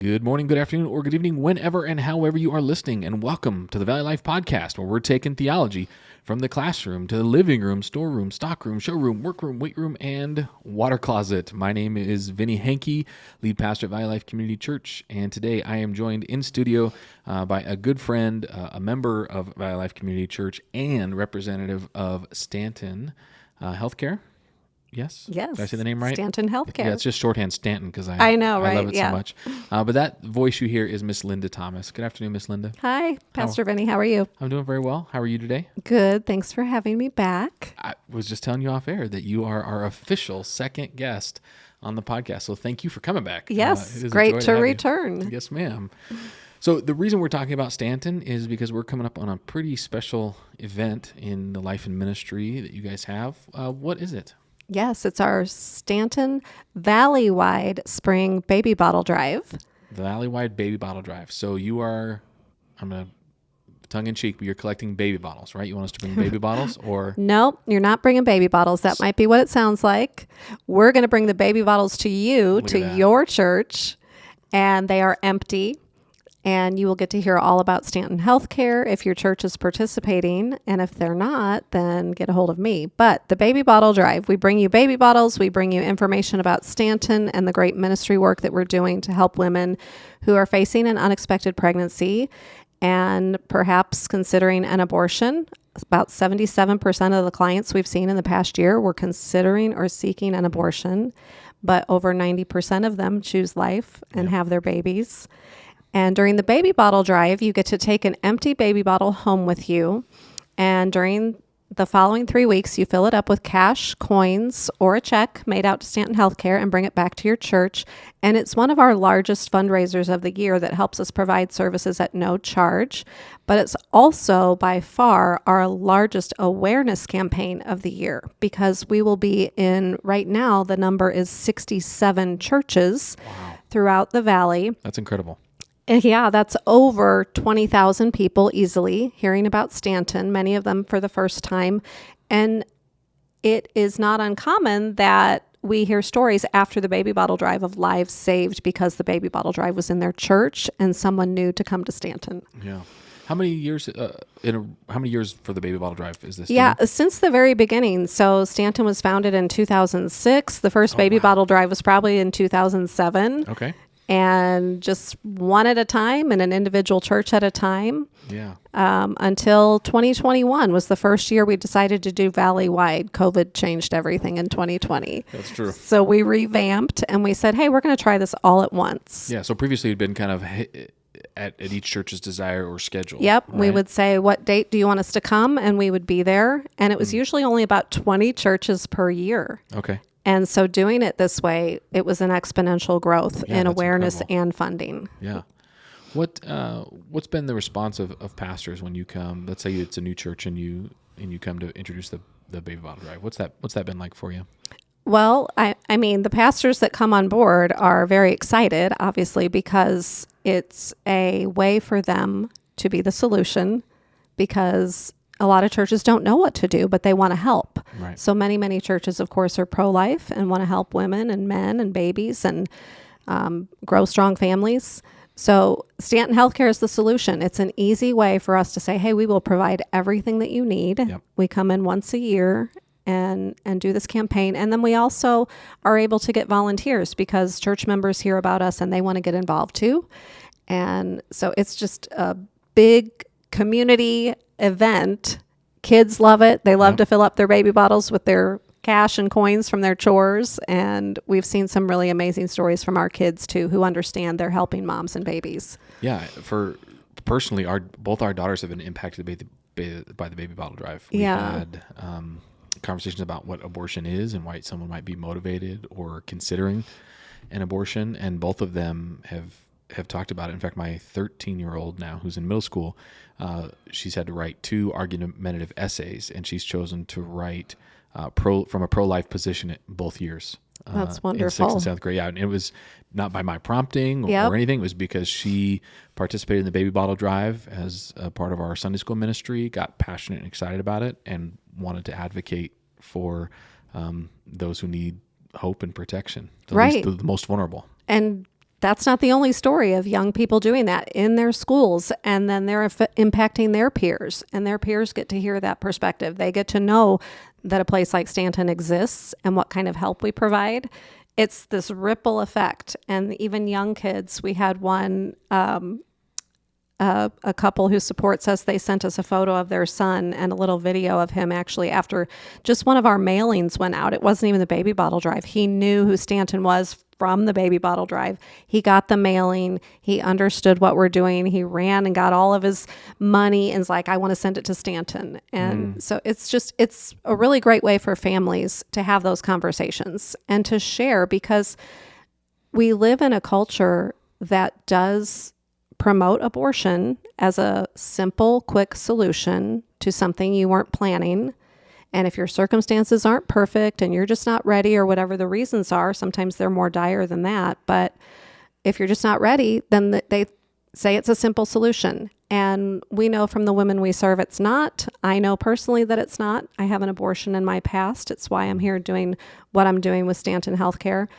Good morning, good afternoon, or good evening, whenever and however you are listening, and welcome to the Valley Life Podcast, where we're taking theology from the classroom to the living room, storeroom, stockroom, showroom, workroom, weight room, and water closet. My name is Vinnie Hankey, lead pastor at Valley Life Community Church, and today I am joined in studio by a good friend, a member of Valley Life Community Church, and representative of Stanton Healthcare. Yes? Yes. Did I say the name right? Stanton Healthcare. Yeah, it's just shorthand Stanton because I know, right? I love it Yeah. so much. But that voice you hear is Miss Linda Thomas. Good afternoon, Miss Linda. Hi, Pastor Vinnie. How are you? I'm doing very well. How are you today? Good. Thanks for having me back. I was just telling you off air that you are our official second guest on the podcast. So thank you for coming back. Yes. It is a Great joy to have you. return. Yes, ma'am. So the reason we're talking about Stanton is because we're coming up on a pretty special event in the life and ministry that you guys have. What is it? Yes, it's our Stanton Valley-wide Spring Baby Bottle Drive. The Valley-wide Baby Bottle Drive. So you are, I'm going to tongue in cheek, but you're collecting baby bottles, right? You want us to bring baby bottles or? Nope, you're not bringing baby bottles. That might be what it sounds like. We're going to bring the baby bottles to you, Look at to that. your church, and they are empty. And you will get to hear all about Stanton Healthcare if your church is participating. And if they're not, then get a hold of me. But the Baby Bottle Drive, we bring you baby bottles. We bring you information about Stanton and the great ministry work that we're doing to help women who are facing an unexpected pregnancy and perhaps considering an abortion. About 77% of the clients we've seen in the past year were considering or seeking an abortion, but over 90% of them choose life and have their babies. And during the baby bottle drive, you get to take an empty baby bottle home with you. And during the following 3 weeks, you fill it up with cash, coins, or a check made out to Stanton Healthcare and bring it back to your church. And it's one of our largest fundraisers of the year that helps us provide services at no charge. But it's also by far our largest awareness campaign of the year because we will be in, right now, the number is 67 churches throughout the valley. That's incredible. Yeah, that's over 20,000 people easily hearing about Stanton, many of them for the first time. And it is not uncommon that we hear stories after the baby bottle drive of lives saved because the baby bottle drive was in their church and someone knew to come to Stanton. Yeah. How many years how many years for the baby bottle drive is this? Yeah, since the very beginning. So Stanton was founded in 2006. The first baby bottle drive was probably in 2007. Okay. And just one at a time and an individual church at a time. Yeah. Until 2021 was the first year we decided to do valley-wide. COVID changed everything in 2020. That's true. So we revamped and we said, hey, we're going to try this all at once. Yeah. So previously it'd been kind of at each church's desire or schedule. Yep. Right? We would say, what date do you want us to come? And we would be there. And it was usually only about 20 churches per year. Okay. And so doing it this way, it was an exponential growth in that's awareness incredible. and funding. Yeah. What's been the response of pastors when you come? Let's say it's a new church and you come to introduce the baby bottle drive. What's that been like for you? Well, I mean, the pastors that come on board are very excited, obviously, because it's a way for them to be the solution because a lot of churches don't know what to do, but they want to help. Right. So many churches, of course, are pro-life and want to help women and men and babies and grow strong families. So Stanton Healthcare is the solution. It's an easy way for us to say, hey, we will provide everything that you need. Yep. We come in once a year and do this campaign. And then we also are able to get volunteers because church members hear about us and they want to get involved too. And so it's just a big community event. Kids love it. They love to fill up their baby bottles with their cash and coins from their chores. And we've seen some really amazing stories from our kids too, who understand they're helping moms and babies. Yeah. For personally, both our daughters have been impacted by the baby bottle drive. We had conversations about what abortion is and why someone might be motivated or considering an abortion. And both of them have talked about it. In fact, my 13-year-old now, who's in middle school, she's had to write 2 argumentative essays, and she's chosen to write from a pro-life position at both years. That's In wonderful. 6th and 7th grade. Yeah, and it was not by my prompting Yep. or anything. It was because she participated in the baby bottle drive as a part of our Sunday school ministry, got passionate and excited about it, and wanted to advocate for those who need hope and protection, Right. the most vulnerable. And that's not the only story of young people doing that in their schools, and then they're impacting their peers, and their peers get to hear that perspective. They get to know that a place like Stanton exists and what kind of help we provide. It's this ripple effect. And even young kids, we had one, a couple who supports us, they sent us a photo of their son and a little video of him actually after just one of our mailings went out. It wasn't even the baby bottle drive. He knew who Stanton was from the baby bottle drive. He got the mailing. He understood what we're doing. He ran and got all of his money and was like, I want to send it to Stanton. And so it's a really great way for families to have those conversations and to share, because we live in a culture that does promote abortion as a simple, quick solution to something you weren't planning. And if your circumstances aren't perfect and you're just not ready, or whatever the reasons are, sometimes they're more dire than that. But if you're just not ready, then they say it's a simple solution. And we know from the women we serve, it's not. I know personally that it's not. I have an abortion in my past. It's why I'm here doing what I'm doing with Stanton Healthcare.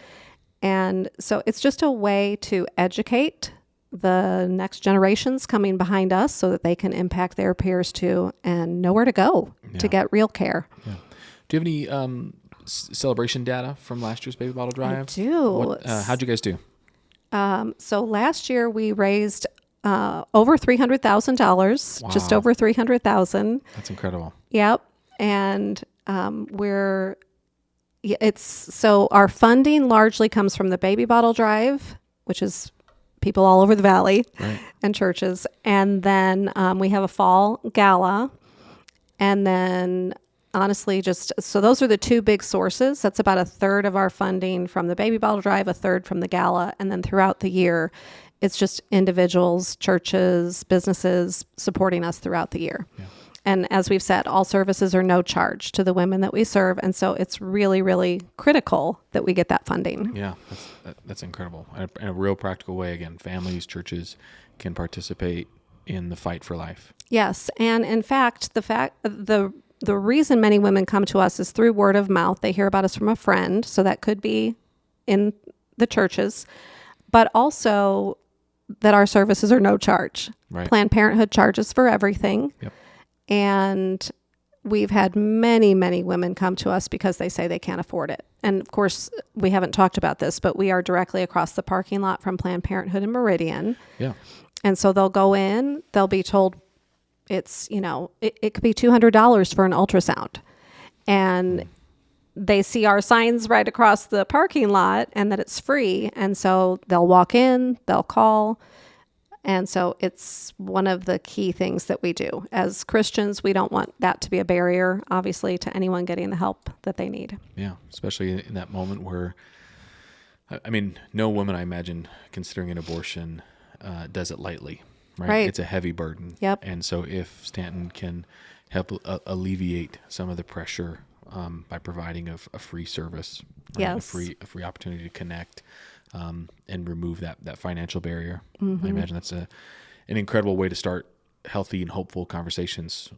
And so it's just a way to educate the next generations coming behind us so that they can impact their peers too and know where to go to get real care. Yeah. Do you have any celebration data from last year's baby bottle drive? I do. How'd you guys do? So last year we raised over $300,000, just over $300,000. That's incredible. Yep. And so our funding largely comes from the baby bottle drive, which is people all over the valley, right, and churches. And then we have a fall gala. And then honestly, so those are the two big sources. That's about a third of our funding from the baby bottle drive, a third from the gala. And then throughout the year, it's just individuals, churches, businesses supporting us throughout the year. Yeah. And as we've said, all services are no charge to the women that we serve. And so it's really, really critical that we get that funding. Yeah, that's incredible. In a real practical way, again, families, churches can participate in the fight for life. Yes. And in fact, the reason many women come to us is through word of mouth. They hear about us from a friend. So that could be in the churches, but also that our services are no charge. Right. Planned Parenthood charges for everything. Yep. And we've had many, many women come to us because they say they can't afford it. And of course, we haven't talked about this, but we are directly across the parking lot from Planned Parenthood in Meridian. Yeah. And so they'll go in, they'll be told it's, it could be $200 for an ultrasound. And they see our signs right across the parking lot and that it's free. And so they'll walk in, they'll call. And so it's one of the key things that we do. As Christians, we don't want that to be a barrier, obviously, to anyone getting the help that they need. Yeah, especially in that moment where, no woman, I imagine, considering an abortion, does it lightly, right? It's a heavy burden. Yep. And so if Stanton can help alleviate some of the pressure by providing a free service, right? Yes. a free opportunity to connect, and remove that financial barrier. I imagine that's an incredible way to start healthy and hopeful conversations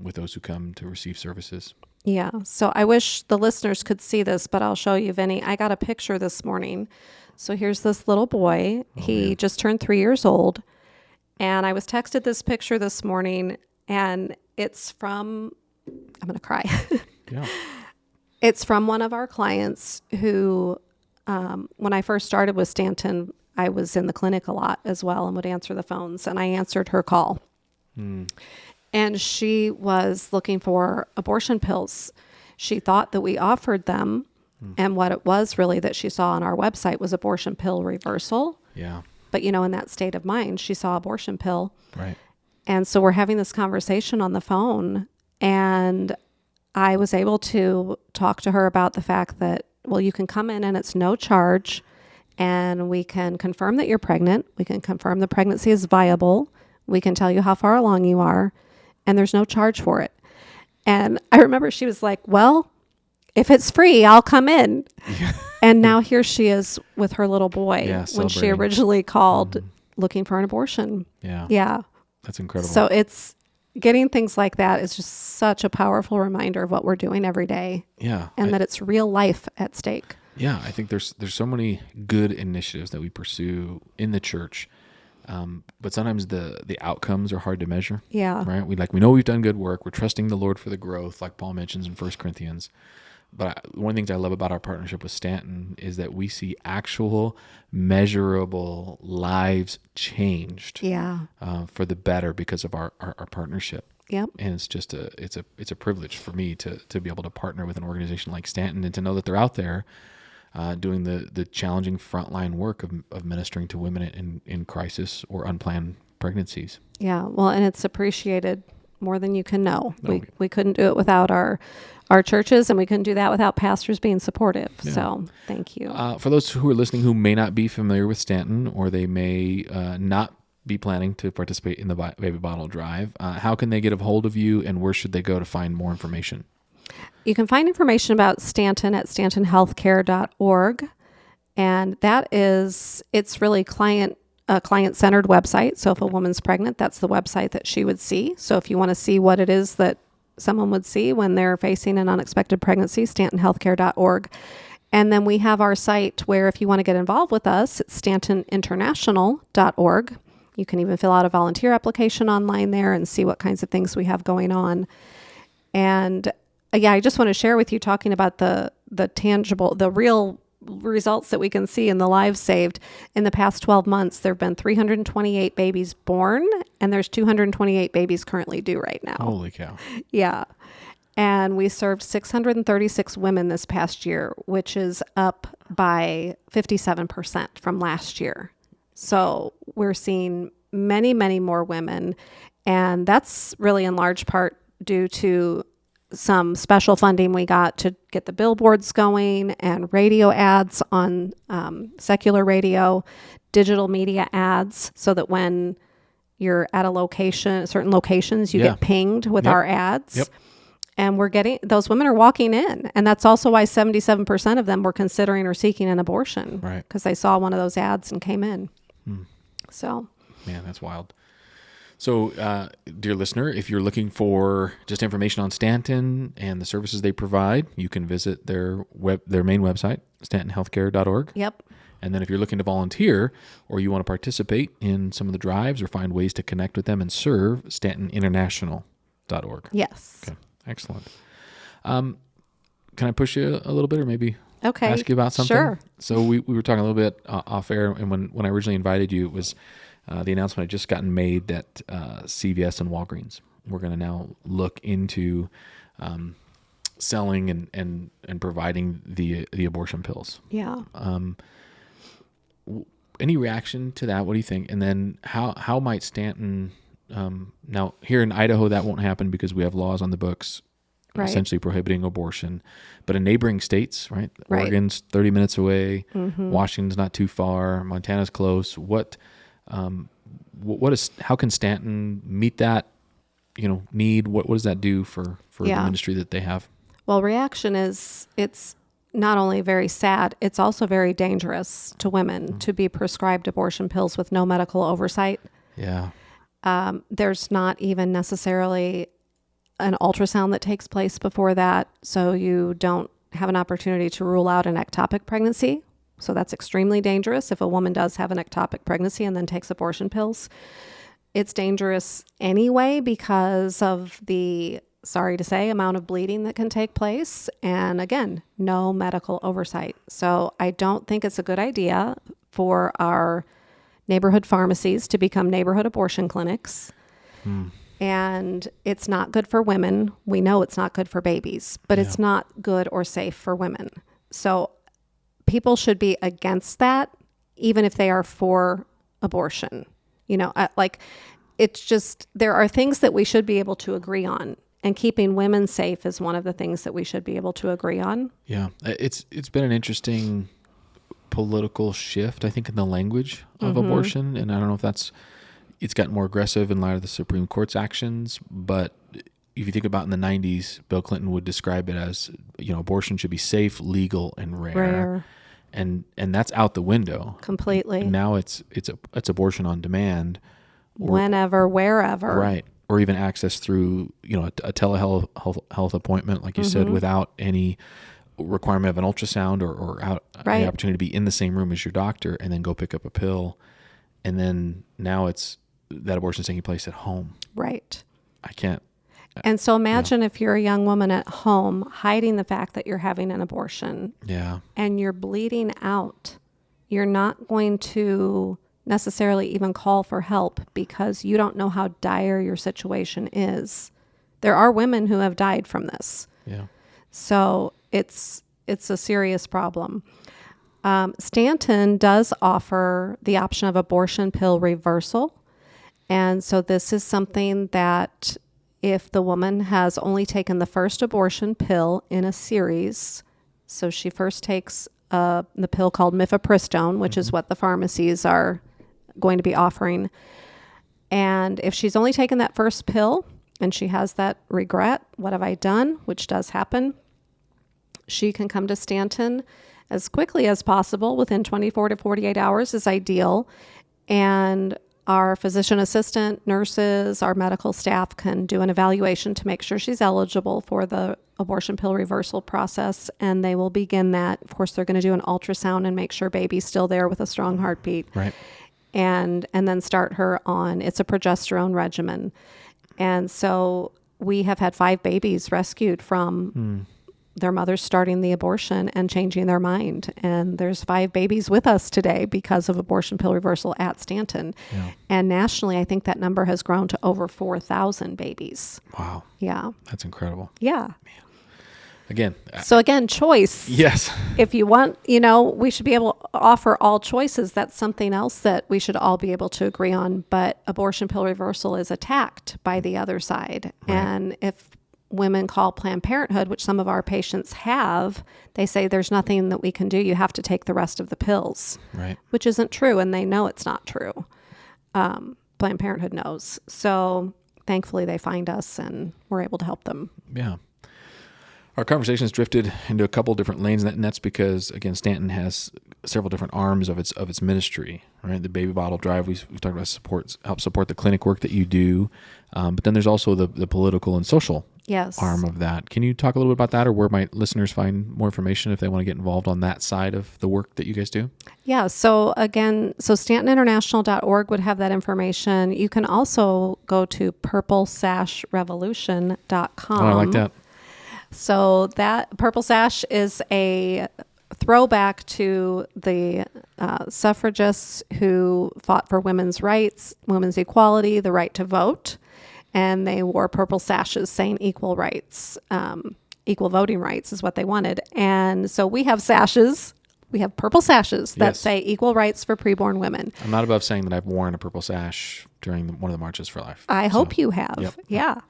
with those who come to receive services. Yeah. So I wish the listeners could see this, but I'll show you, Vinnie. I got a picture this morning. So here's this little boy. He just turned 3 years old. And I was texted this picture this morning, and it's from, I'm going to cry. Yeah. It's from one of our clients who, when I first started with Stanton, I was in the clinic a lot as well and would answer the phones, and I answered her call. And she was looking for abortion pills. She thought that we offered them, and what it was really that she saw on our website was abortion pill reversal. Yeah. But, in that state of mind, she saw abortion pill. Right. And so we're having this conversation on the phone, and I was able to talk to her about the fact that, well, you can come in and it's no charge, and we can confirm that you're pregnant. We can confirm the pregnancy is viable. We can tell you how far along you are, and there's no charge for it. And I remember she was like, well, if it's free, I'll come in. And now here she is with her little boy when she originally called looking for an abortion. Yeah. Yeah. That's incredible. So it's getting things like that is just such a powerful reminder of what we're doing every day. Yeah. And that it's real life at stake. Yeah, I think there's so many good initiatives that we pursue in the church, but sometimes the outcomes are hard to measure. Yeah. Right? We know we've done good work. We're trusting the Lord for the growth, like Paul mentions in 1 Corinthians. But one of the things I love about our partnership with Stanton is that we see actual, measurable lives changed Yeah. for the better because of our partnership. Yep. And it's just it's a privilege for me to be able to partner with an organization like Stanton and to know that they're out there doing the challenging frontline work of ministering to women in crisis or unplanned pregnancies. Yeah. Well, and it's appreciated more than you can know. No. We couldn't do it without our churches, and we couldn't do that without pastors being supportive. Yeah. So thank you. For those who are listening who may not be familiar with Stanton, or they may not be planning to participate in the Baby Bottle Drive, how can they get a hold of you, and where should they go to find more information? You can find information about Stanton at stantonhealthcare.org. And it's really a client-centered website. So if a woman's pregnant, that's the website that she would see. So if you want to see what it is that someone would see when they're facing an unexpected pregnancy, stantonhealthcare.org. And then we have our site where if you want to get involved with us, it's stantoninternational.org. You can even fill out a volunteer application online there and see what kinds of things we have going on. And I just want to share with you, talking about the tangible, the real results that we can see in the lives saved. In the past 12 months, there have been 328 babies born, and there's 228 babies currently due right now. Holy cow. Yeah. And we served 636 women this past year, which is up by 57% from last year. So we're seeing many, many more women. And that's really in large part due to some special funding we got to get the billboards going and radio ads on secular radio, digital media ads, so that when you're at a location, certain locations, you get pinged with our ads. Yep. And those women are walking in. And that's also why 77% of them were considering or seeking an abortion. Right. Because they saw one of those ads and came in. So. Man, that's wild. So, dear listener, if you're looking for just information on Stanton and the services they provide, you can visit their main website, stantonhealthcare.org. Yep. And then if you're looking to volunteer or you want to participate in some of the drives or find ways to connect with them and serve, stantoninternational.org. Yes. Okay, excellent. Can I push you a little bit, or maybe ask you about something? Sure. So we were talking a little bit off air, and when I originally invited you, it was the announcement had just gotten made that CVS and Walgreens were going to now look into selling and providing the abortion pills. Yeah. Any reaction to that? What do you think? And then how might Stanton now here in Idaho that won't happen because we have laws on the books essentially prohibiting abortion, but in neighboring states, right? Oregon's 30 minutes away, Washington's not too far, Montana's close. How can Stanton meet that need? What does that do for the ministry that they have? Well, reaction is, it's not only very sad, it's also very dangerous to women to be prescribed abortion pills with no medical oversight. Yeah. There's not even necessarily an ultrasound that takes place before that, so you don't have an opportunity to rule out an ectopic pregnancy. So that's extremely dangerous. If a woman does have an ectopic pregnancy and then takes abortion pills, it's dangerous anyway because of the, sorry to say, amount of bleeding that can take place. And again, no medical oversight. So I don't think it's a good idea for our neighborhood pharmacies to become neighborhood abortion clinics. And it's not good for women. We know it's not good for babies, but it's not good or safe for women. So people should be against that, even if they are for abortion. It's just, there are things that we should be able to agree on, and keeping women safe is one of the things that we should be able to agree on. Yeah. It's been an interesting political shift, I think, in the language of abortion. And I don't know if it's gotten more aggressive in light of the Supreme Court's actions, but if you think about in the 90s, Bill Clinton would describe it as, abortion should be safe, legal, and rare. And that's out the window completely. Now it's abortion on demand, whenever, wherever, right? Or even access through a telehealth appointment, like you said, without any requirement of an ultrasound or Right. the opportunity to be in the same room as your doctor and then go pick up a pill. And then now it's that abortion's taking place at home. Right. I can't. And so imagine if you're a young woman at home hiding the fact that you're having an abortion Yeah. and you're bleeding out. You're not going to necessarily even call for help because you don't know how dire your situation is. There are women who have died from this. Yeah. So it's a serious problem. Stanton does offer the option of abortion pill reversal. And so this is something that if the woman has only taken the first abortion pill in a series, so she first takes the pill called mifepristone, which is what the pharmacies are going to be offering. And if she's only taken that first pill and she has that regret, what have I done, which does happen, she can come to Stanton as quickly as possible. Within 24 to 48 hours is ideal. And our physician assistant, nurses, our medical staff can do an evaluation to make sure she's eligible for the abortion pill reversal process. And they will begin that. Of course, they're going to do an ultrasound and make sure baby's still there with a strong heartbeat. Right. And then start her on, it's a progesterone regimen. And so we have had 5 babies rescued from their mothers starting the abortion and changing their mind. And there's 5 babies with us today because of abortion pill reversal at Stanton. Yeah. And nationally, I think that number has grown to over 4,000 babies. Wow. Yeah. That's incredible. Yeah. Again. So again, choice. Yes. If you want, we should be able to offer all choices. That's something else that we should all be able to agree on. But abortion pill reversal is attacked by the other side. Right. And if women call Planned Parenthood, which some of our patients have, they say there's nothing that we can do. You have to take the rest of the pills, Right. which isn't true. And they know it's not true. Planned Parenthood knows. So thankfully they find us and we're able to help them. Yeah. Our conversation has drifted into a couple different lanes, and that's because, again, Stanton has several different arms of its ministry, right? The baby bottle drive, we've talked about help support the clinic work that you do, but then there's also the political and social arm of that. Can you talk a little bit about that, or where might listeners find more information if they want to get involved on that side of the work that you guys do? Yeah. So again, StantonInternational.org would have that information. You can also go to purplesashrevolution.com. Oh, I like that. So that Purple Sash is a throwback to the suffragists who fought for women's rights, women's equality, the right to vote. And they wore purple sashes saying equal rights, equal voting rights is what they wanted. And so we have sashes. We have purple sashes that say equal rights for preborn women. I'm not above saying that I've worn a purple sash during one of the Marches for Life. I hope you have. Yep. Yeah.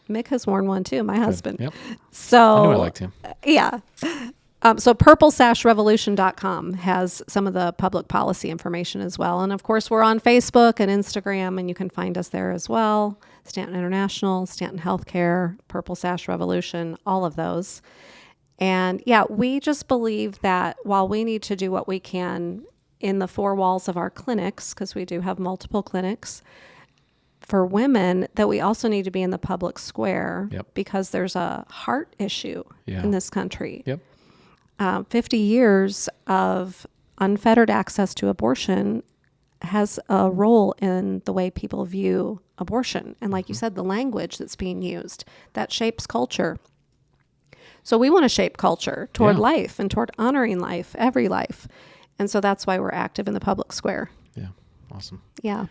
Mick has worn one too, my husband. Yep. So I knew I liked him. Yeah. So purplesashrevolution.com has some of the public policy information as well. And of course, we're on Facebook and Instagram, and you can find us there as well. Stanton International, Stanton Healthcare, Purple Sash Revolution, all of those. And yeah, we just believe that while we need to do what we can in the 4 walls of our clinics, because we do have multiple clinics, for women, that we also need to be in the public square because there's a heart issue in this country. 50 years of unfettered access to abortion has a role in the way people view abortion. And like you said, the language that's being used, that shapes culture. So we want to shape culture toward life and toward honoring life, every life. And so that's why we're active in the public square. Yeah. Awesome. Yeah.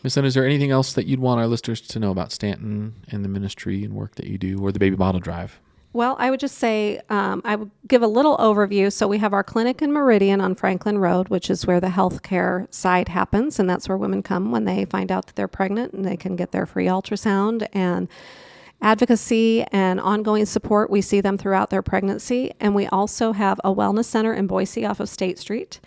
Ms. Lynn, is there anything else that you'd want our listeners to know about Stanton and the ministry and work that you do, or the baby bottle drive? Well, I would just say I would give a little overview. So we have our clinic in Meridian on Franklin Road, which is where the healthcare side happens. And that's where women come when they find out that they're pregnant, and they can get their free ultrasound and advocacy and ongoing support. We see them throughout their pregnancy. And we also have a wellness center in Boise off of State Street.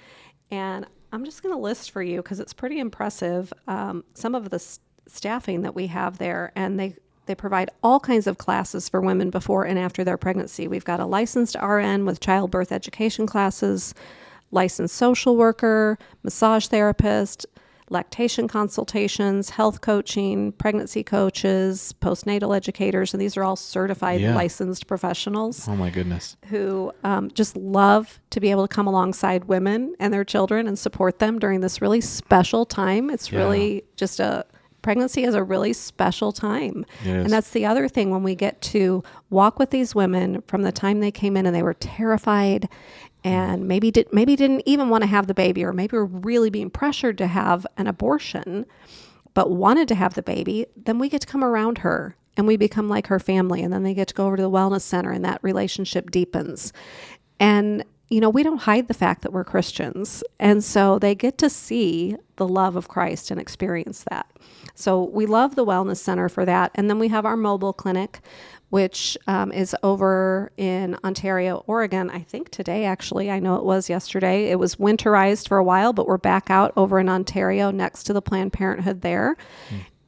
And I'm just going to list for you because it's pretty impressive some of the staffing that we have there. And they provide all kinds of classes for women before and after their pregnancy. We've got a licensed RN with childbirth education classes, licensed social worker, massage therapist, lactation consultations, health coaching, pregnancy coaches, postnatal educators, and these are all certified licensed professionals. Oh my goodness. Who just love to be able to come alongside women and their children and support them during this really special time. It's really just pregnancy is a really special time. And that's the other thing, when we get to walk with these women from the time they came in and they were terrified and maybe didn't even want to have the baby, or maybe were really being pressured to have an abortion, but wanted to have the baby, then we get to come around her and we become like her family. And then they get to go over to the wellness center and that relationship deepens. And we don't hide the fact that we're Christians. And so they get to see the love of Christ and experience that. So we love the Wellness Center for that. And then we have our mobile clinic, which is over in Ontario, Oregon. I think today, actually. I know it was yesterday. It was winterized for a while, but we're back out over in Ontario next to the Planned Parenthood there.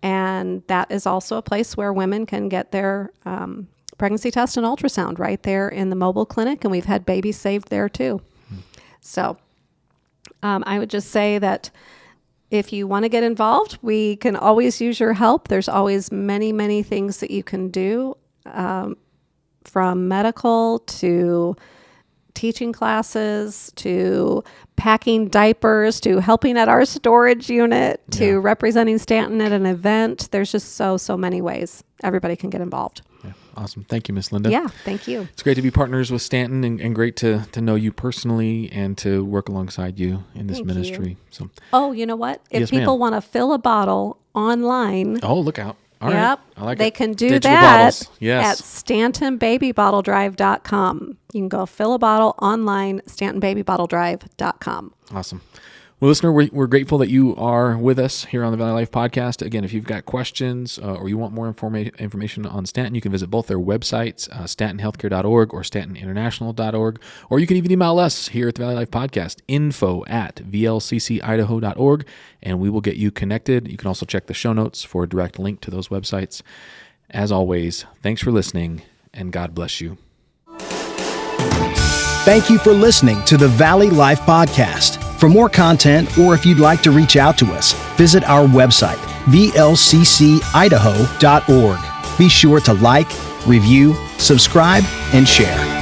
And that is also a place where women can get their pregnancy test and ultrasound right there in the mobile clinic. And we've had babies saved there too. So I would just say that if you want to get involved, we can always use your help. There's always many, many things that you can do, from medical to teaching classes to packing diapers to helping at our storage unit to representing Stanton at an event. There's just so many ways everybody can get involved. Yeah. Awesome. Thank you, Miss Linda. Yeah, thank you. It's great to be partners with Stanton and great to know you personally and to work alongside you in this ministry. So, you know what? If Yes, people ma'am. want to fill a bottle online, oh, look out. All right. I like they it. can do Digital that bottles. Yes. at StantonBabyBottleDrive.com. You can go fill a bottle online, StantonBabyBottleDrive.com. Awesome. Well, listener, we're grateful that you are with us here on the Valley Life Podcast. Again, if you've got questions or you want more information on Stanton, you can visit both their websites, StantonHealthcare.org or StantonInternational.org, or you can even email us here at the Valley Life Podcast, info@VLCCIdaho.org, and we will get you connected. You can also check the show notes for a direct link to those websites. As always, thanks for listening, and God bless you. Thank you for listening to the Valley Life Podcast. For more content, or if you'd like to reach out to us, visit our website, vlccidaho.org. Be sure to like, review, subscribe, and share.